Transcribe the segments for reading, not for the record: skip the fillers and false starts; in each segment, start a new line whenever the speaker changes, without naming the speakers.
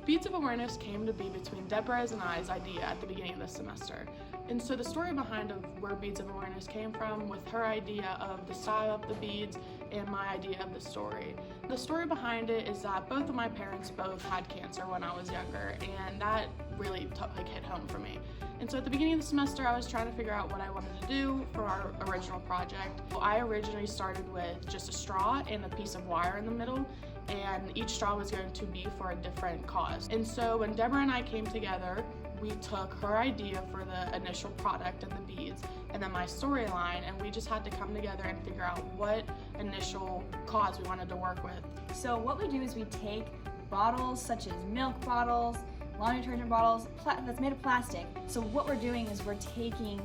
Beads of Awareness came to be between Deborah's and I's idea at the beginning of the semester. And so the story behind where Beads of Awareness came from, with her idea of the style of the beads and my idea of the story. The story behind it is that both of my parents both had cancer when I was younger, and that really hit home for me. And so at the beginning of the semester, I was trying to figure out what I wanted to do for our original project. I originally started with just a straw and a piece of wire in the middle, and each straw was going to be for a different cause. And so when Deborah and I came together, we took her idea for the initial product and the beads, and then my storyline, and we just had to come together and figure out what initial cause we wanted to work with.
So what we do is we take bottles such as milk bottles, laundry detergent bottles, that's made of plastic. So what we're doing is we're taking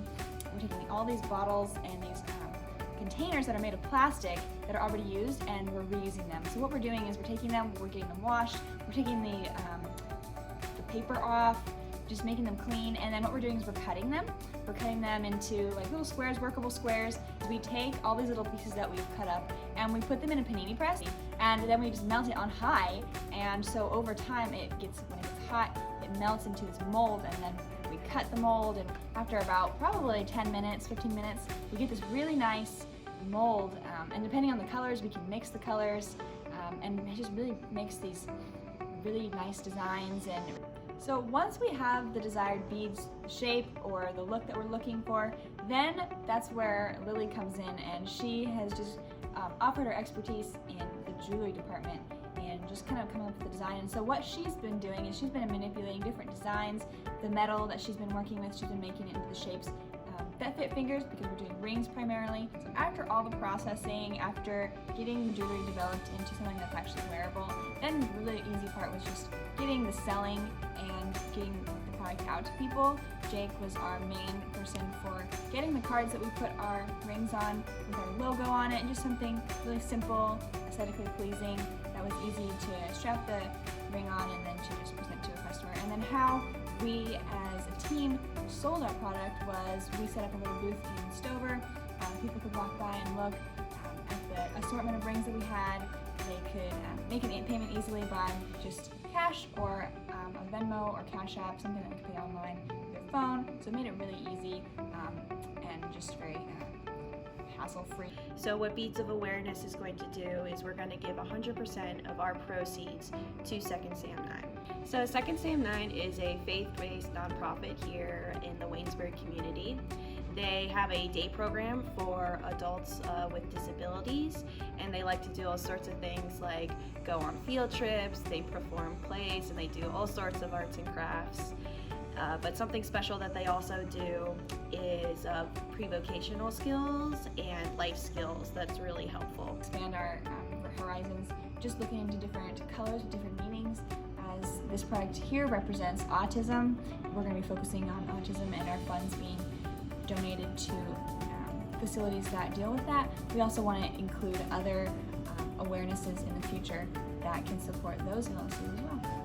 all these bottles and these containers that are made of plastic that are already used, and we're reusing them. So what we're doing is we're taking them, we're getting them washed, we're taking the paper off, just making them clean, and then what we're doing is we're cutting them. We're cutting them into like little squares, workable squares. We take all these little pieces that we've cut up and we put them in a panini press, and then we just melt it on high, and so over time when it gets hot, it melts into this mold, and then we cut the mold, and after about probably 10 minutes, 15 minutes, we get this really nice mold, and depending on the colors, we can mix the colors, and it just really makes these really nice designs. And so once we have the desired beads shape or the look that we're looking for, then that's where Lily comes in, and she has just offered her expertise in the jewelry department and just kind of come up with the design. And so what she's been doing is she's been manipulating different designs. The metal that she's been working with, she's been making it into the shapes that fit fingers, because we're doing rings primarily. So after all the processing, after getting the jewelry developed into something that's actually wearable, then the really easy part was just getting the selling and getting the product out to people. Jake was our main person for getting the cards that we put our rings on with our logo on it, and just something really simple, aesthetically pleasing, that was easy to strap the ring on and then to just present to a customer. And then how we as a team sold our product was we set up a little booth in Stover. People could walk by and look at the assortment of rings that we had. They could make an payment easily by just cash or a Venmo or Cash App, something that we could pay online with their phone. So it made it really easy and just very hassle-free.
So what Beads of Awareness is going to do is we're going to give 100% of our proceeds to Second Sam 9. So Second Sam 9 is a faith-based nonprofit here in the Waynesburg community. They have a day program for adults with disabilities, and they like to do all sorts of things like go on field trips, they perform plays, and they do all sorts of arts and crafts. But something special that they also do is pre-vocational skills and life skills that's really helpful.
Expand our horizons, just looking into different colors with different meanings. As this product here represents autism, we're going to be focusing on autism and our funds being donated to facilities that deal with that. We also want to include other awarenesses in the future that can support those illnesses as well.